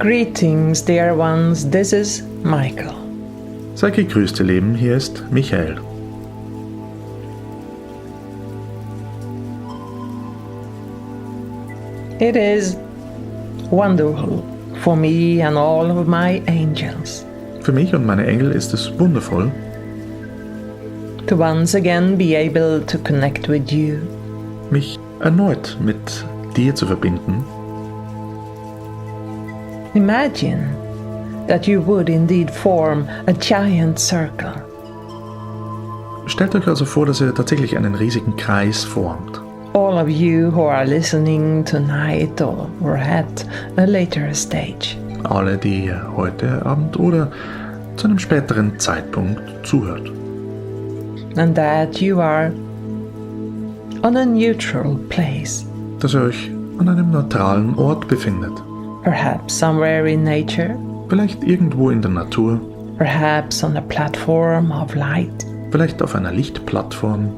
Greetings, dear ones, this is Michael. Sei gegrüßt, ihr Lieben, hier ist Michael. It is wonderful for me and all of my angels Für mich und meine Engel ist es wundervoll, to once again be able to connect with you. mich erneut mit dir zu verbinden. Imagine that you would indeed form a giant circle. Stellt euch also vor, dass ihr tatsächlich einen riesigen Kreis formt. All of you who are listening tonight or at a later stage. Alle, die ihr heute Abend oder zu einem späteren Zeitpunkt zuhört. And that you are on a neutral place, Dass ihr euch an einem neutralen Ort befindet. perhaps somewhere in nature, Vielleicht irgendwo in der Natur, perhaps on a platform of light, vielleicht auf einer Lichtplattform.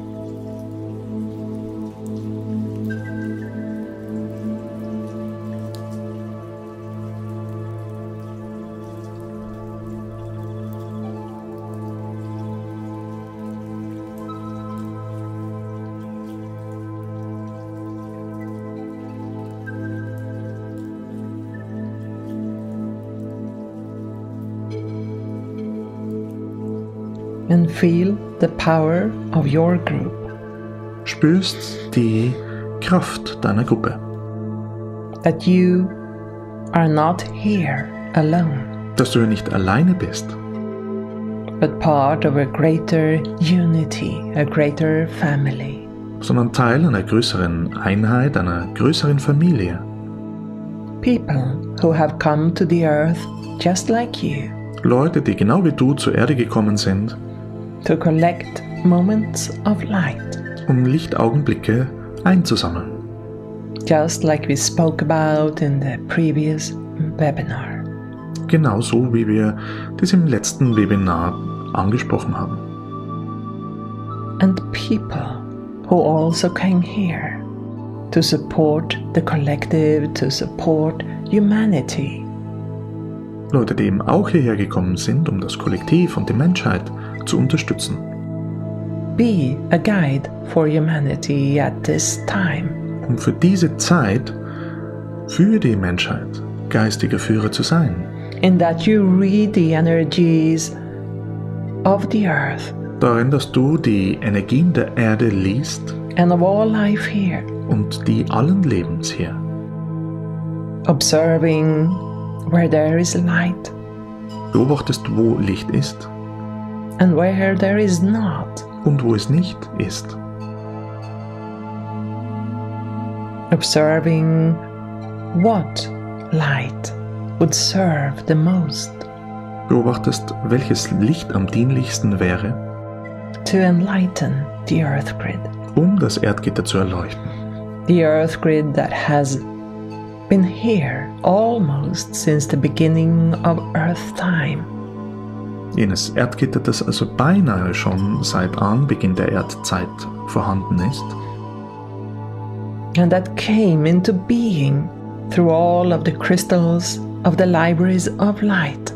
and feel the power of your group. Spürst die Kraft deiner Gruppe. That you are not here alone, Dass du nicht alleine bist, but part of a greater unity, a greater family. sondern Teil einer größeren Einheit, einer größeren Familie. People who have come to the earth just like you Leute, die genau wie du zur Erde gekommen sind, to collect moments of light, um Lichtaugenblicke einzusammeln. just like we spoke about in the previous webinar. Genauso wie wir das im letzten Webinar angesprochen haben. And people who also came here to support the collective, to support humanity. Leute, die eben auch hierher gekommen sind, um das Kollektiv und die Menschheit zu unterstützen. Be a guide for humanity at this time. Um für diese Zeit, für die Menschheit, geistiger Führer zu sein. In that you read the energies of the earth Darin, dass du die Energien der Erde liest and of all life here, und die allen Lebens hier. observing where there is light Beobachtest, wo Licht ist and where there is not. und wo es nicht ist. Observing what light would serve the most Beobachtest, welches Licht am dienlichsten wäre, to enlighten the earth grid. um das Erdgitter zu erleuchten. The earth grid that has been here almost since the beginning of earth time. Jenes Erdgitter, das also beinahe schon seit Anbeginn der Erdzeit vorhanden ist And that came into being through all of the crystals of the libraries of light,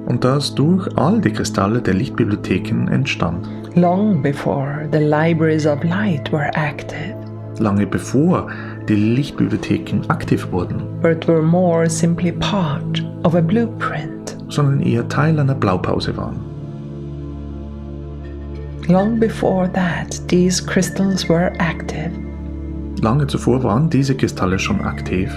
und das durch all die Kristalle der Lichtbibliotheken entstand, long before the libraries of light were active, lange bevor die Lichtbibliotheken aktiv wurden, but were more simply part of a blueprint. sondern eher Teil einer Blaupause waren. Long before that, these crystals were active, Lange zuvor waren diese Kristalle schon aktiv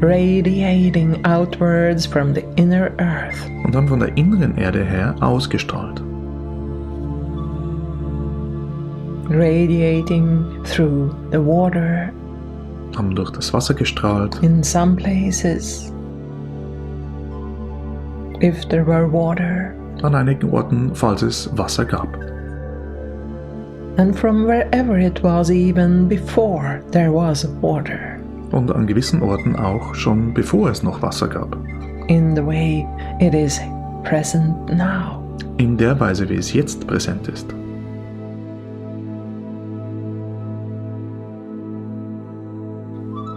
radiating outwards from the inner earth, und haben von der inneren Erde her ausgestrahlt, radiating through the water haben durch das Wasser gestrahlt, in some places. If there were water, an einigen Orten, falls es Wasser gab. and from wherever it was even before there was water, Und an gewissen Orten auch schon bevor es noch Wasser gab. in the way it is present now. In der Weise, wie es jetzt präsent ist.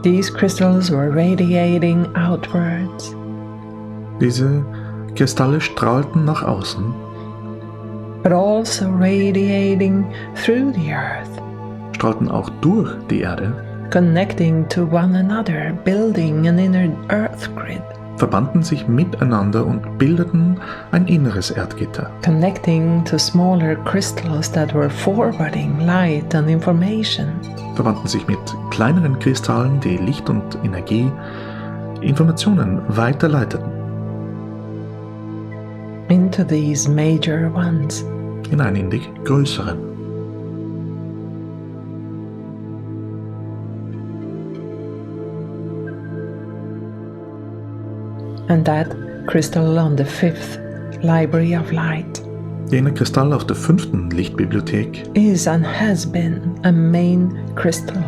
These crystals were radiating outwards Diese Kristalle strahlten nach außen, but also radiating through the earth, strahlten auch durch die Erde, connecting to one another, building an inner earth grid, verbanden sich miteinander und bildeten ein inneres Erdgitter, connecting to smaller crystals that were forwarding light and information, verbanden sich mit kleineren Kristallen, die Licht und Energie, Informationen weiterleiteten, into these major ones. hinein in die größeren. And that crystal on the 5th Library of Light Jener Kristall auf der 5. Lichtbibliothek is and has been a main crystal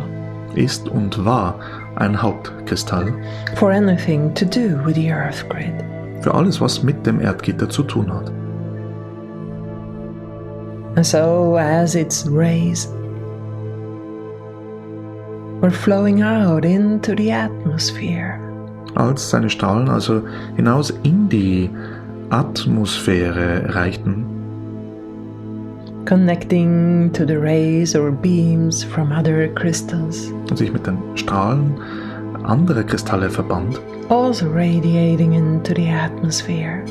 ist und war ein Hauptkristall for anything to do with the earth grid. für alles, was mit dem Erdgitter zu tun hat. And so as its rays were flowing out into the atmosphere, Als seine Strahlen also hinaus in die Atmosphäre reichten, connecting to the rays or beams from other crystals, und sich mit den Strahlen anderer Kristalle verband, also radiating into the atmosphere.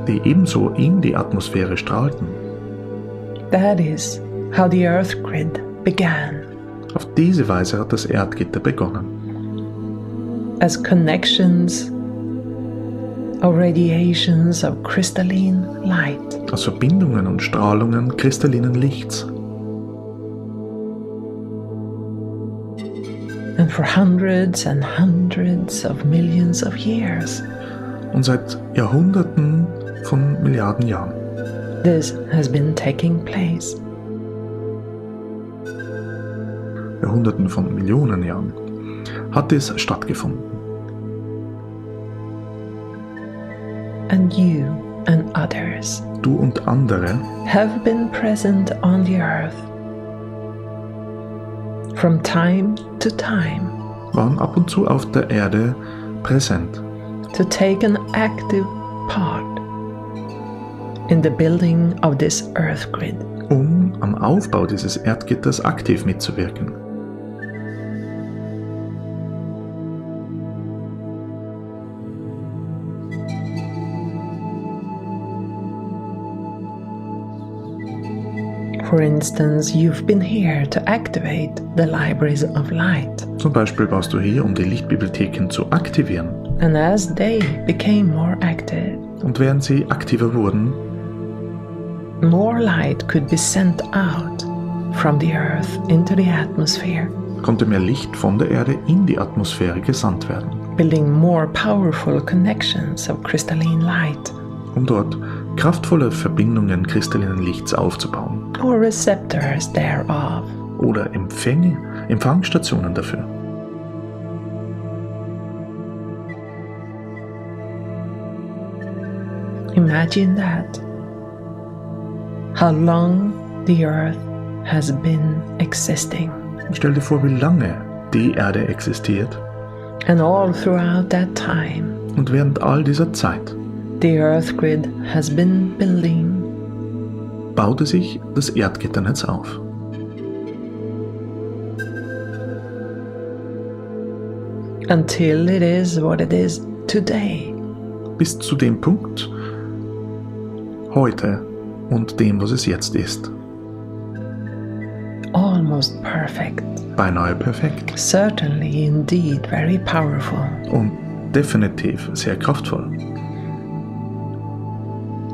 die ebenso in die Atmosphäre strahlten. That is how the earth grid began, Auf diese Weise hat das Erdgitter begonnen, as connections or radiations of crystalline light. als Verbindungen und Strahlungen kristallinen Lichts. And for hundreds and hundreds of millions of years, Und seit Jahrhunderten von Milliarden Jahren this has been taking place. Jahrhunderten von Millionen Jahren hat es stattgefunden. And you and others Du und andere have been present on the earth from time to time waren ab und zu auf der Erde präsent, to take an active part in the building of this earth grid. um am Aufbau dieses Erdgitters aktiv mitzuwirken. For instance, you've been here to activate the libraries of light. Zum Beispiel warst du hier, um die Lichtbibliotheken zu aktivieren. And as they became more active, Und während sie aktiver wurden, more light could be sent out from the earth into the atmosphere, konnte mehr Licht von der Erde in die Atmosphäre gesandt werden, building more powerful connections of crystalline light, um dort kraftvolle Verbindungen kristallinen Lichts aufzubauen or receptors thereof. oder Empfangsstationen dafür. Imagine that. How long the earth has been existing. Stell dir vor, wie lange die Erde existiert, And all throughout that time, und während all dieser Zeit the earth grid has been building baute sich das Erdgitternetz auf, until it is what it is today. bis zu dem Punkt heute und dem, was es jetzt ist. Almost perfect. Beinahe perfekt Certainly, indeed, very powerful. und definitiv sehr kraftvoll.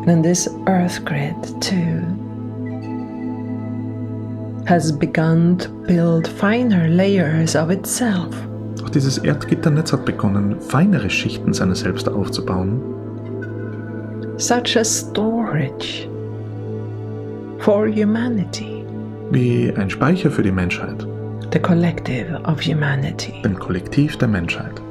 And this earth grid, too, has begun to build finer layers of itself. Auch dieses Erdgitternetz hat begonnen, feinere Schichten seiner selbst aufzubauen, Such as storage for humanity, wie ein Speicher für die Menschheit, the collective of humanity. dem Kollektiv der Menschheit.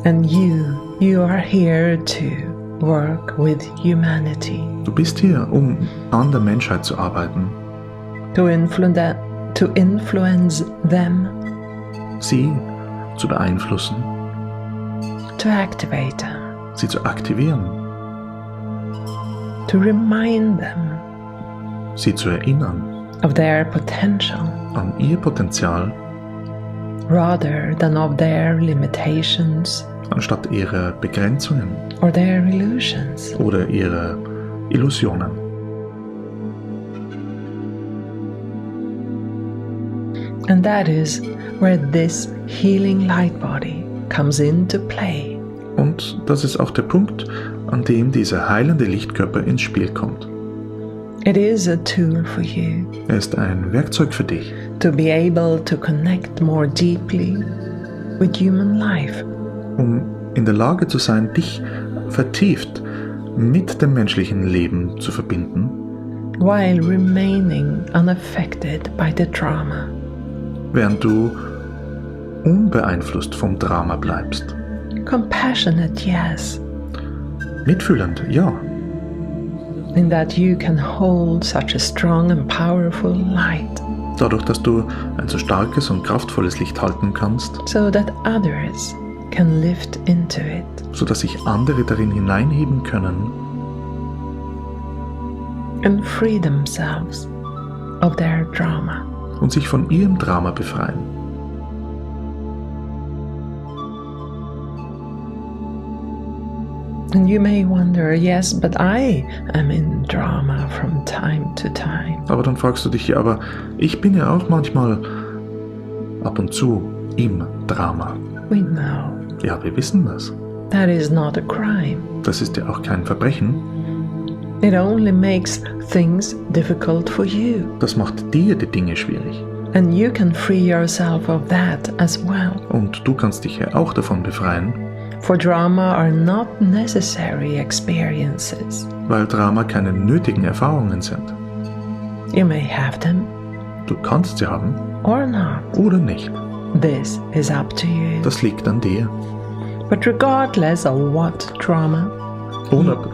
And you are here to work with humanity, Du bist hier, um an der Menschheit zu arbeiten, to influence them, sie zu beeinflussen, to activate them, sie zu aktivieren, to remind them sie zu erinnern of their potential an ihr Potenzial, rather than of their limitations anstatt ihrer Begrenzungen or their illusions. oder ihrer Illusionen. And that is where this healing light body comes into play. Und das ist auch der Punkt, an dem dieser heilende Lichtkörper ins Spiel kommt. It is a tool for you Er ist ein Werkzeug für dich, to be able to connect more deeply with human life, um in der Lage zu sein, dich vertieft mit dem menschlichen Leben zu verbinden, while remaining unaffected by the drama. während du unbeeinflusst vom Drama bleibst. Compassionate, yes, Mitfühlend, ja, in that you can hold such a strong and powerful light, dadurch, dass du ein so starkes und kraftvolles Licht halten kannst, so that others can lift into it, sodass sich andere darin hineinheben können and free themselves of their drama. und sich von ihrem Drama befreien. And you may wonder, yes, but I am in drama from time to time. Aber dann fragst du dich, ja, aber ich bin ja auch manchmal ab und zu im Drama. We know Ja, wir wissen das. that is not a crime. Das ist ja auch kein Verbrechen. It only makes things difficult for you. Das macht dir die Dinge schwierig. And you can free yourself of that as well. Und du kannst dich ja auch davon befreien, For drama are not necessary experiences. weil Drama keine nötigen Erfahrungen sind. You may have them Du kannst sie haben or not. oder nicht. This is up to you. Das liegt an dir. But regardless of what drama Unab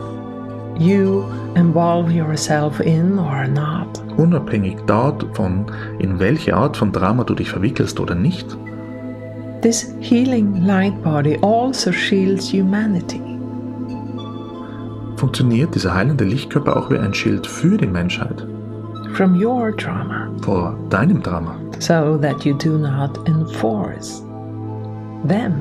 you involve yourself in or not, unabhängig davon, in welche Art von Drama du dich verwickelst oder nicht, this healing light body also shields humanity. funktioniert dieser heilende Lichtkörper auch wie ein Schild für die Menschheit From your drama, vor deinem Drama, so that you do not enforce them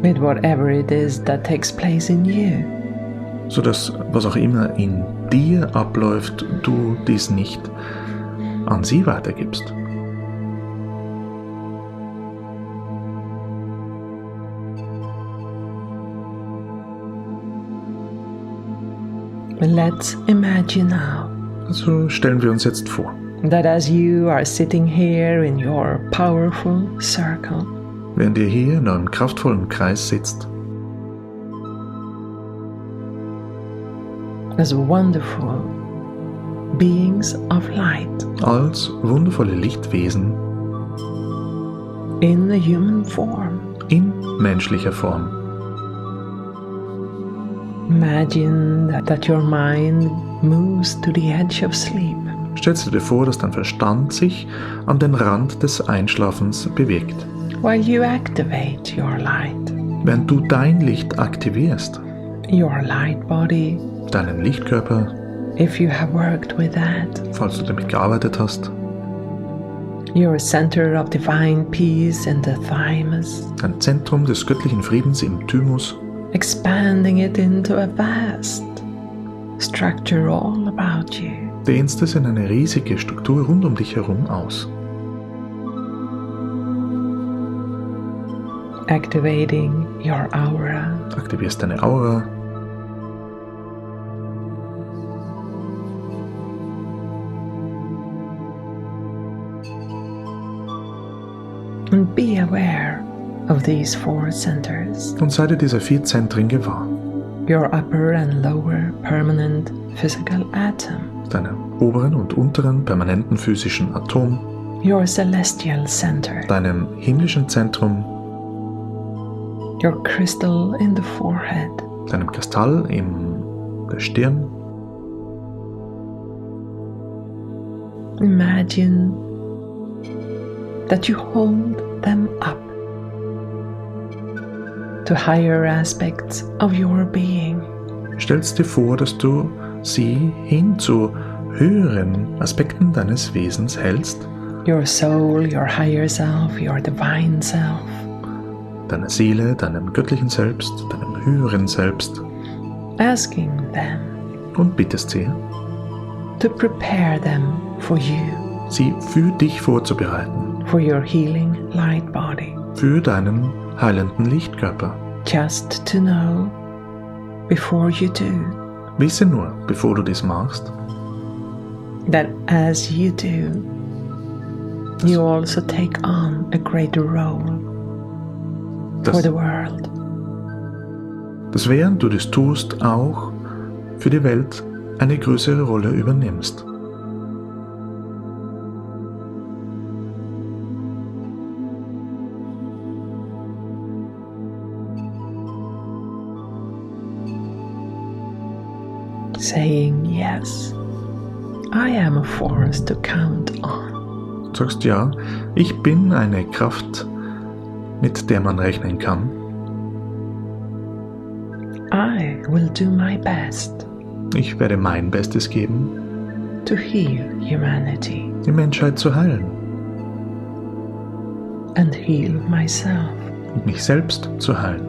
with whatever it is that takes place in you. sodass was auch immer in dir abläuft, du dies nicht an sie weitergibst. Let's imagine now Also stellen wir uns jetzt vor, that as you are sitting here in your powerful circle, während ihr hier in eurem kraftvollen Kreis sitzt, as wonderful beings of light als wundervolle Lichtwesen in a human form. in menschlicher Form. Imagine that your mind moves to the edge of sleep, Stellst du dir vor, dass dein Verstand sich an den Rand des Einschlafens bewegt, while you activate your light, während du dein Licht aktivierst, your light body, deinen Lichtkörper, if you have worked with that, falls du damit gearbeitet hast, your center of divine peace in the thymus, ein Zentrum des göttlichen Friedens im Thymus, expanding it into a vast structure all about you. dehnst es in eine riesige Struktur rund um dich herum aus, Activating your aura, aktivierst deine Aura, and be aware of these 4 centers, und sei dir dieser 4 Zentren gewahr, your upper and lower permanent physical atom, deinem oberen und unteren permanenten physischen Atom, your celestial center, deinem himmlischen Zentrum, your crystal in the forehead, deinem Kristall in der Stirn. Imagine that you hold them up to higher aspects of your being. Stellst dir vor, dass du sie hin zu höheren Aspekten deines Wesens hältst, Your soul, your higher self, your divine self. deiner Seele, deinem göttlichen Selbst, deinem höheren Selbst, Asking them und bittest sie, to prepare them for you, sie für dich vorzubereiten, for your healing light body. für deinen heilenden Lichtkörper. Just to know before you do Wisse nur, bevor du dies machst, that as you do, you also take on a greater role for the world. dass während du das tust, auch für die Welt eine größere Rolle übernimmst. Saying, yes, I am a force to count on. Du sagst ja, ich bin eine Kraft, mit der man rechnen kann. I will do my best Ich werde mein Bestes geben, to heal humanity die Menschheit zu heilen and heal myself. und mich selbst zu heilen.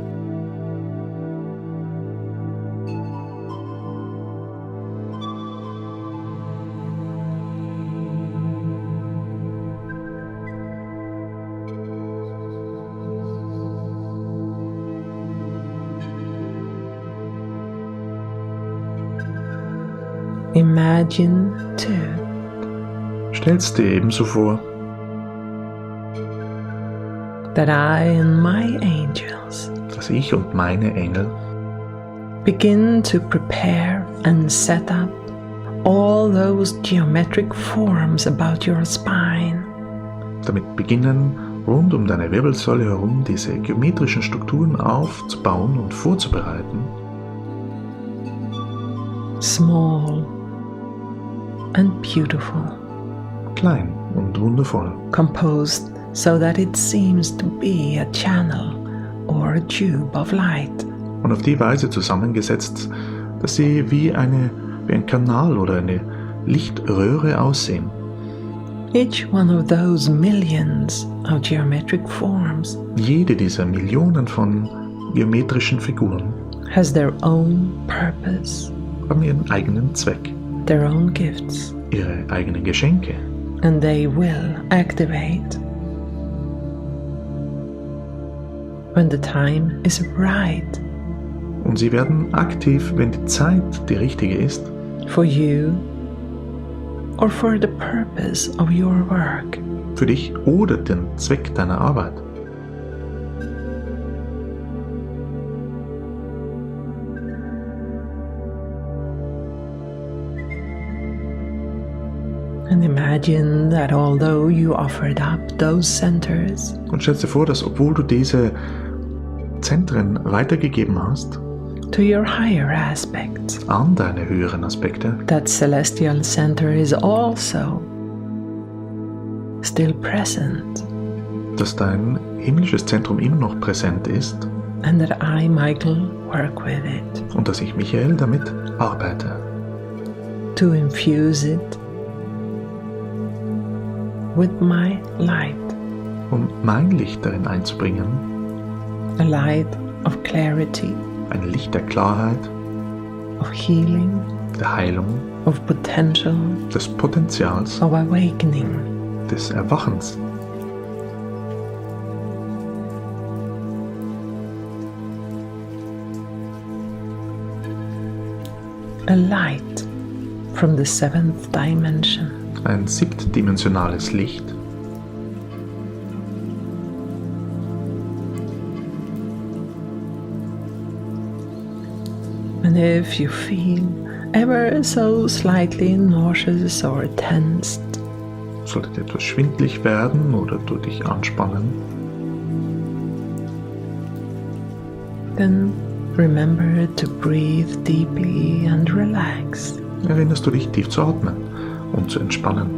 Imagine too Stellst dir ebenso vor, that I and my angels dass ich und meine Engel begin to prepare and set up all those geometric forms about your spine, damit beginnen, rund um deine Wirbelsäule herum diese geometrischen Strukturen aufzubauen und vorzubereiten. small and beautiful, Klein und wundervoll, composed so that it seems to be a channel or a tube of light. und auf die Weise zusammengesetzt, dass sie wie ein Kanal oder eine Lichtröhre aussehen. Each one of those millions of geometric forms Jede dieser Millionen von geometrischen Figuren has their own purpose, haben ihren eigenen Zweck, their own gifts, ihre eigenen Geschenke, and they will activate when the time is right und sie werden aktiv, wenn die Zeit die richtige ist, for you or for the purpose of your work. für dich oder den Zweck deiner Arbeit. And imagine that although you offered up those centers, Und stell dir vor, dass obwohl du diese Zentren weitergegeben hast to your higher aspects, an deine höheren Aspekte, that celestial center is also still present, dass dein himmlisches Zentrum immer noch präsent ist and that I, Michael, work with it und dass ich, Michael, damit arbeite, to infuse it with my light, um mein Licht darin einzubringen, a light of clarity, ein Licht der Klarheit, of healing, der Heilung, of potential, des Potenzials, of awakening. des Erwachens. A light from the seventh dimension, Ein siebtdimensionales Licht, and if you feel ever so slightly nauseous or tensed, sollte dir etwas schwindlig werden oder du dich anspannen, then remember to breathe deeply and relax. erinnerst du dich, tief zu atmen und zu entspannen.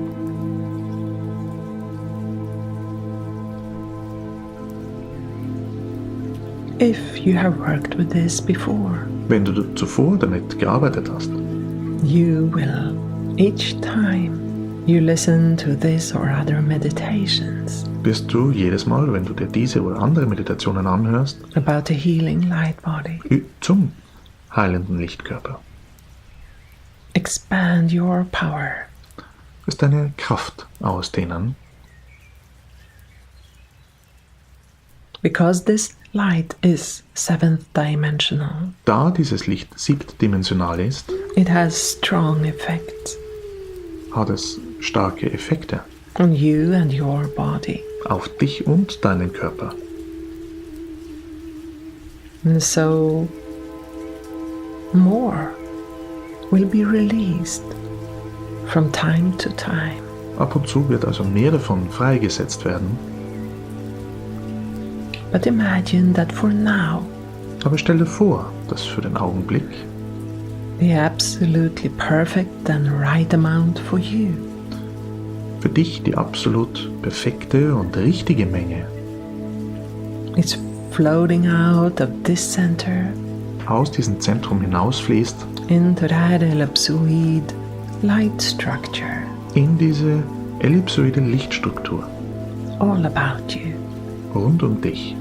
if you have worked with this before. Wenn du zuvor damit gearbeitet hast, You will, each time you listen to this or other meditations wirst du jedes Mal, wenn du dir diese oder andere Meditationen anhörst, about the healing light body, zum heilenden Lichtkörper, expand your power. wirst deine Kraft ausdehnen, Because this light is seventh dimensional. da dieses Licht siebtdimensional ist, It has strong effects hat es starke Effekte on you and your body. auf dich und deinen Körper. And so more will be released from time to time. Ab und zu wird also mehr davon freigesetzt werden. But imagine that for now, Aber stell dir vor, dass für den Augenblick the absolutely perfect and right amount for you für dich die absolut perfekte und richtige Menge is floating out of this center aus diesem Zentrum hinausfließt into that ellipsoid light structure, in diese ellipsoide Lichtstruktur all about you. rund um dich.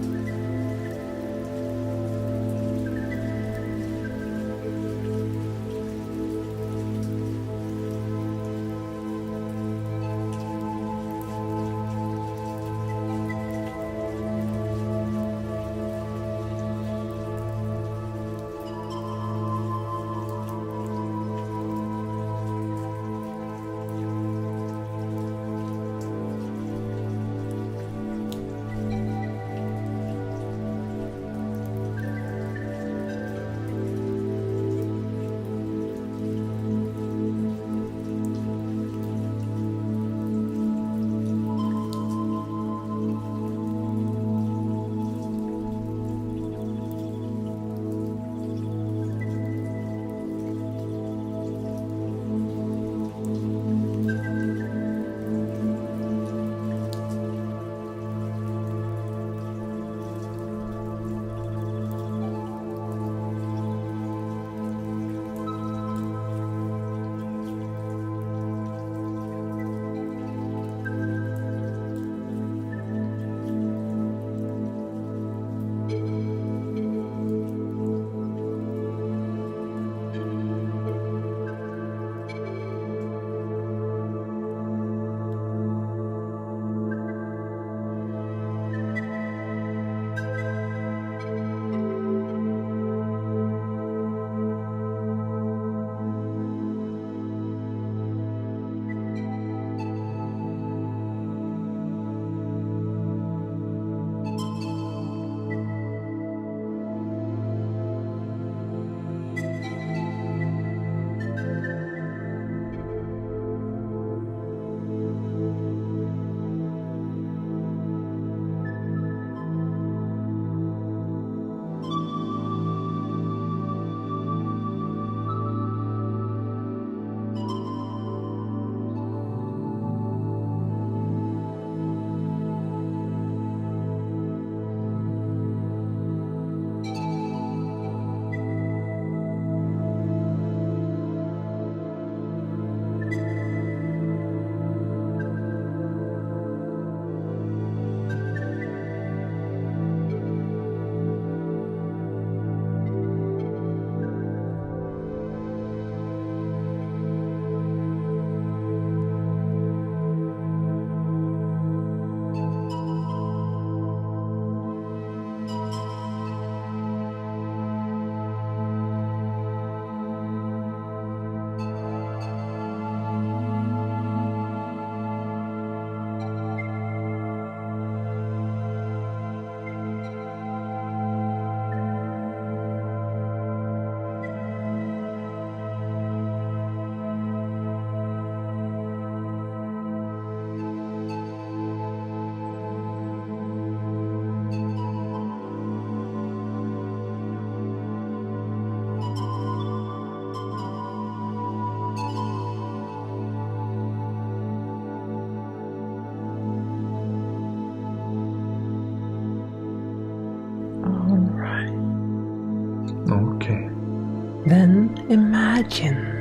imagine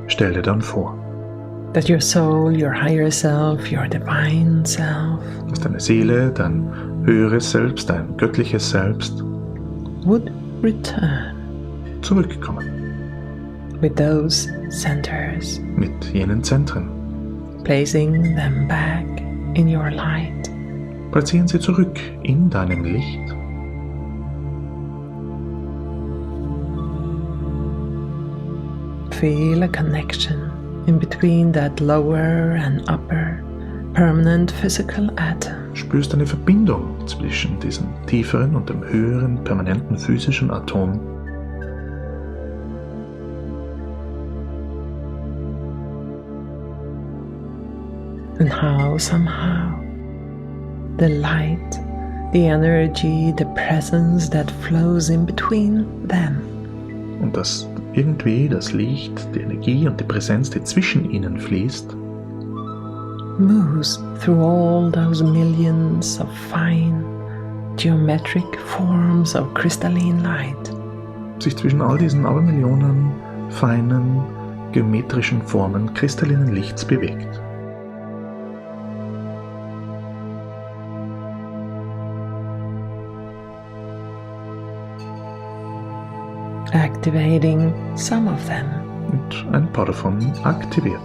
Stell dir dann vor, that your soul, your higher self, your divine self dass deine Seele, dein höheres Selbst, dein göttliches Selbst would return zurückkommen with those centers, mit jenen Zentren. placing them back in your light. Platzieren sie zurück in deinem Licht. Feel a connection in between that lower and upper permanent physical atom. Spürst eine Verbindung zwischen diesem tieferen und dem höheren permanenten physischen Atom. And how somehow the light, the energy, the presence that flows in between them Und dass irgendwie das Licht, die Energie und die Präsenz, die zwischen ihnen fließt, moves through all those millions of fine geometric forms of crystalline light, sich zwischen all diesen Abermillionen feinen, geometrischen Formen kristallinen Lichts bewegt. activating some of them Und ein paar davon aktiviert.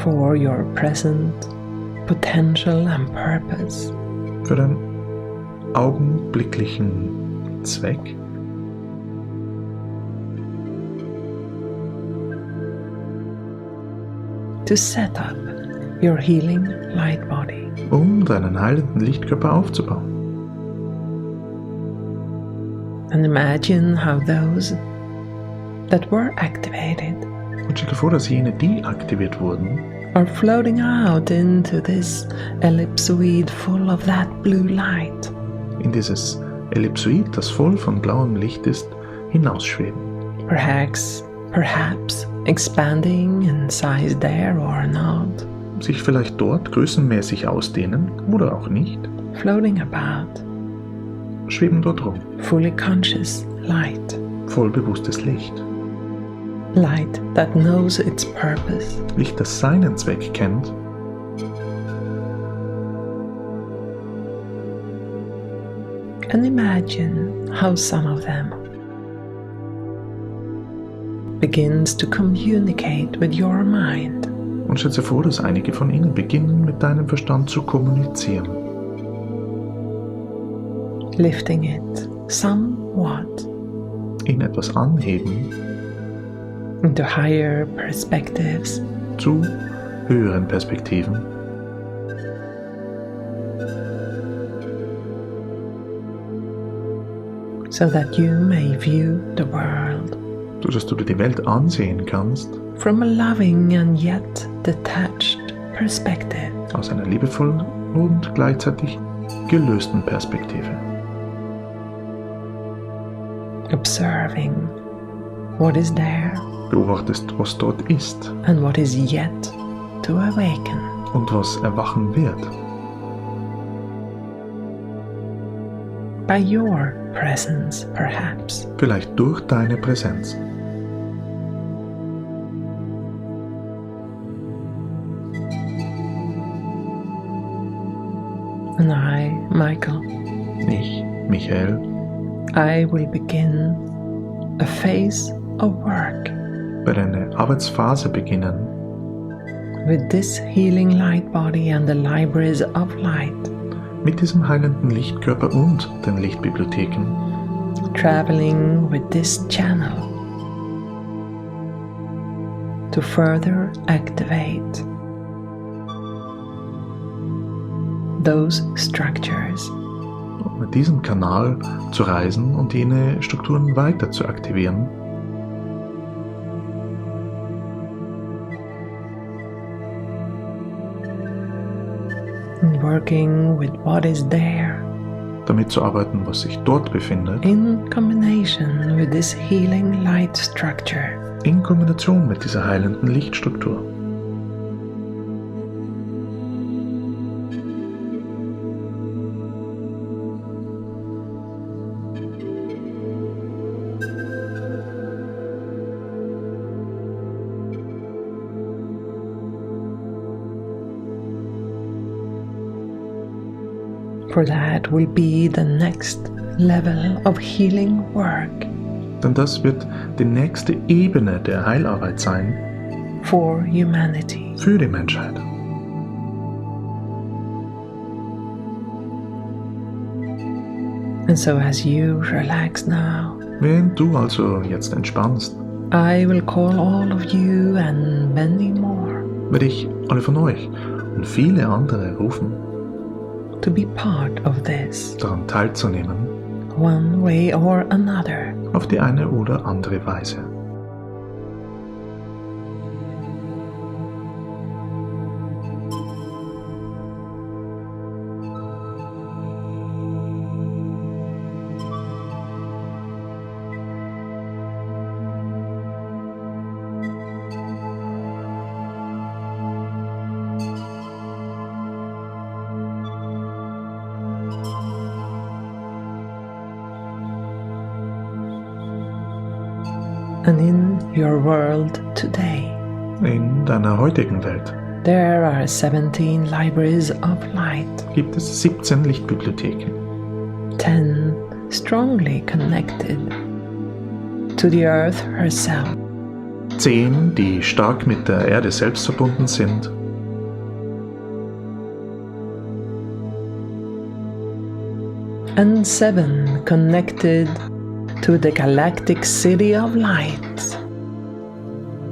for your present potential and purpose. Für den augenblicklichen Zweck, To set up your healing light body. deinen heilenden Lichtkörper aufzubauen. And imagine how those that were activated Und stell dir vor, dass jene, die aktiviert wurden, are floating out into this ellipsoid full of that blue light. in dieses Ellipsoid, das voll von blauem Licht ist, hinausschweben. Perhaps expanding in size there or not. Sich vielleicht dort größenmäßig ausdehnen oder auch nicht, Floating about, schweben dort rum. fully conscious light. Voll bewusstes Licht. Light that knows its purpose. Licht, das seinen Zweck kennt. And imagine how some of them begins to communicate with your mind. Und stell dir vor, dass einige von ihnen beginnen, mit deinem Verstand zu kommunizieren. Lifting it somewhat Ihn etwas anheben into higher perspectives, zu höheren Perspektiven. so that you may view the world So dass du dir die Welt ansehen kannst from a loving and yet detached perspective. aus einer liebevollen und gleichzeitig gelösten Perspektive. Observing what is there Beobachtest, was dort ist and what is yet to awaken. und was erwachen wird. By your presence, perhaps. Vielleicht durch deine Präsenz. And I, Michael, Ich, Michael, I will begin a phase of work werde eine Arbeitsphase beginnen with this healing light body and the libraries of light, mit diesem heilenden Lichtkörper und den Lichtbibliotheken, traveling with this channel to further activate those structures um mit diesem Kanal zu reisen und jene Strukturen weiter zu aktivieren, and working with what is there damit zu arbeiten, was sich dort befindet, in combination with this healing light structure. in Kombination mit dieser heilenden Lichtstruktur. For that will be the next level of healing work. Denn das wird die nächste Ebene der Heilarbeit sein. For humanity. Für die Menschheit. And so as you relax now, Während du also jetzt entspannst, I will call all of you and many more werde ich alle von euch und viele andere rufen, to be part of this, daran teilzunehmen, one way or another. auf die eine oder andere Weise. And in your world today, In deiner heutigen Welt there are 17 libraries of light, gibt es 17 Lichtbibliotheken, 10 strongly connected to the earth herself, 10, die stark mit der Erde selbst verbunden sind, and 7 connected to the galactic city of light.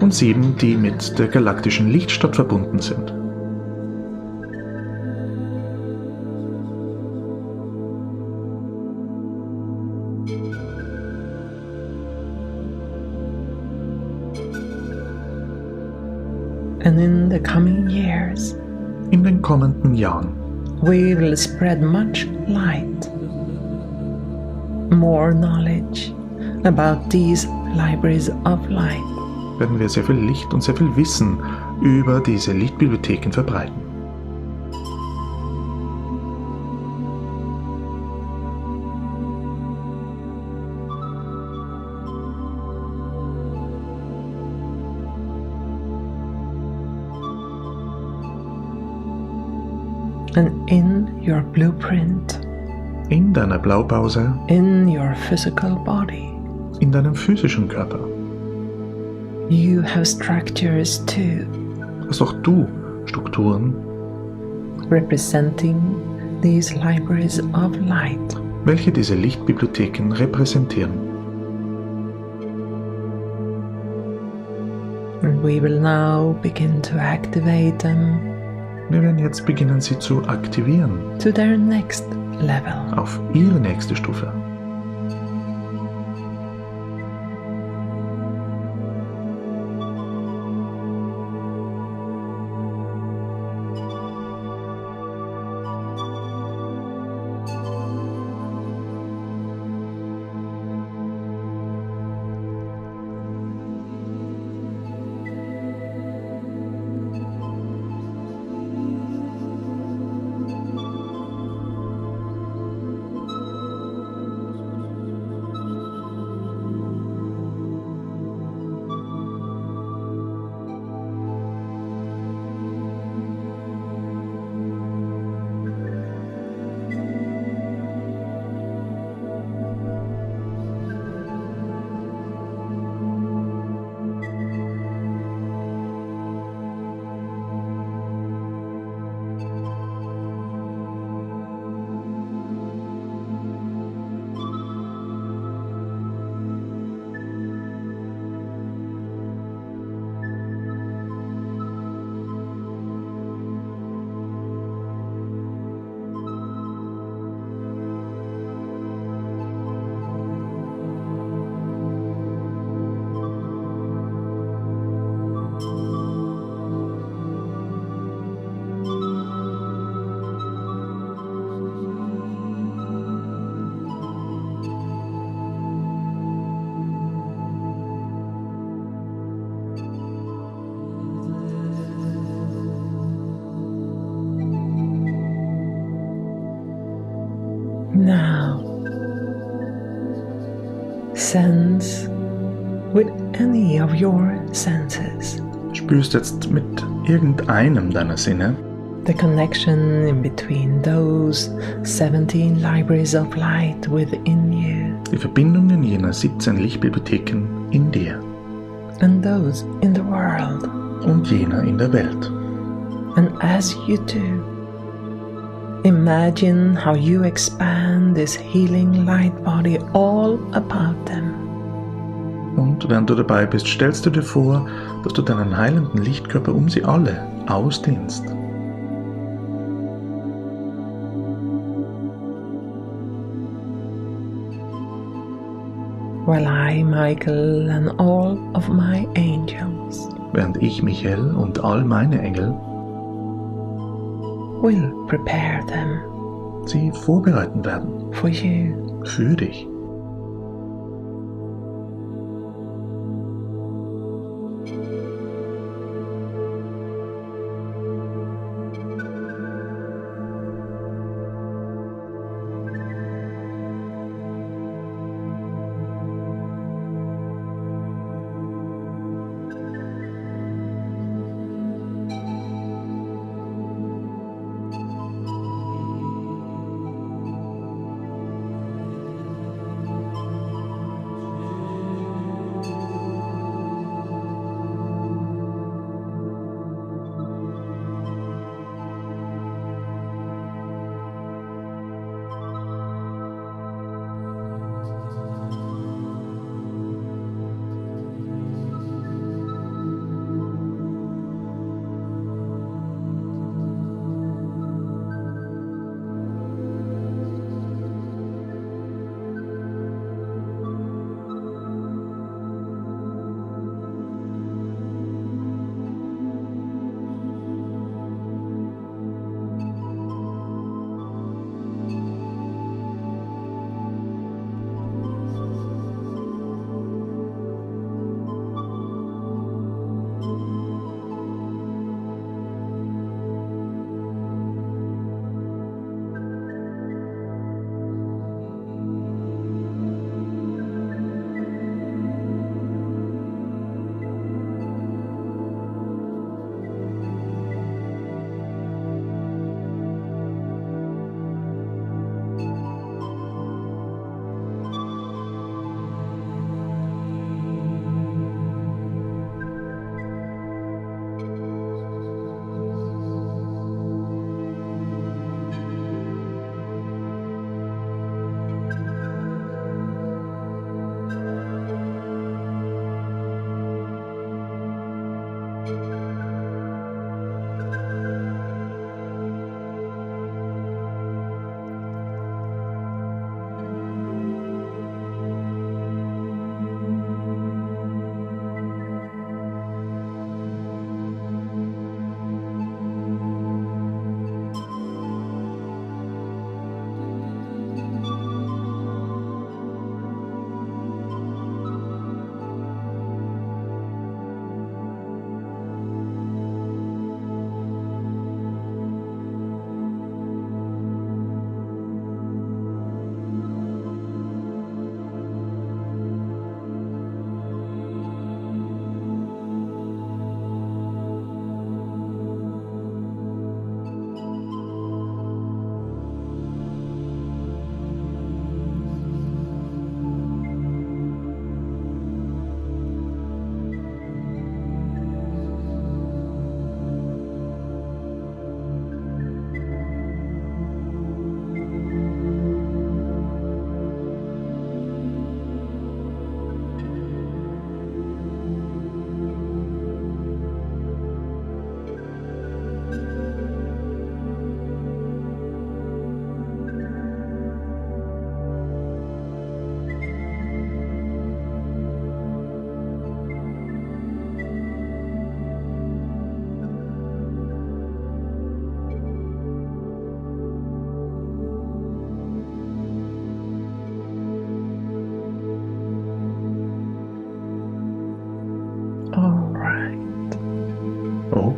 und 7, die mit der galaktischen Lichtstadt verbunden sind. And in the coming years, In den kommenden Jahren we will spread much light, more knowledge about these libraries of light. werden wir sehr viel Licht und sehr viel Wissen über diese Lichtbibliotheken verbreiten. And in your blueprint, In deiner Blaupause, in your physical body, in deinem physischen Körper, you have structures too, hast auch du Strukturen, representing these libraries of light. welche diese Lichtbibliotheken repräsentieren. And we will now begin to activate them Wir werden jetzt beginnen, sie zu aktivieren to their next level. auf ihre nächste Stufe. Now, sense with any of your senses Spürst jetzt mit irgendeinem deiner Sinne The connection in between those 17 libraries of light within you. Die Verbindungen jener 17 Lichtbibliotheken in dir. And those in the world. Und jener in der Welt. And as you do, imagine how you expand this healing light body all about them. Und während du dabei bist, stellst du dir vor, dass du deinen heilenden Lichtkörper um sie alle ausdehnst. While I, Michael, and all of my angels, während ich, Michael, und all meine Engel will prepare them, sie vorbereiten werden, for you, für dich.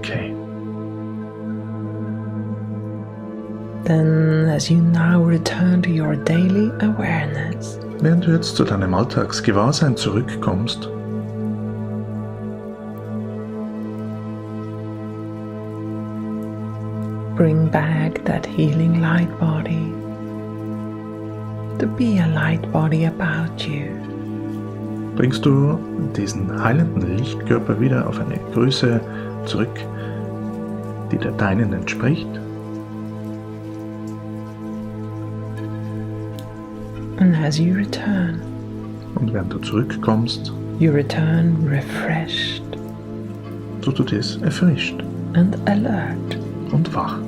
Okay. Then, as you now return to your daily awareness, während du jetzt zu deinem Alltagsgewahrsein zurückkommst, bring back that healing light body to be a light body about you. Bringst du diesen heilenden Lichtkörper wieder auf eine Größe zurück, die der deinen entspricht? And as you return, und während du zurückkommst, you return refreshed, tust du das erfrischt and alert, und wach.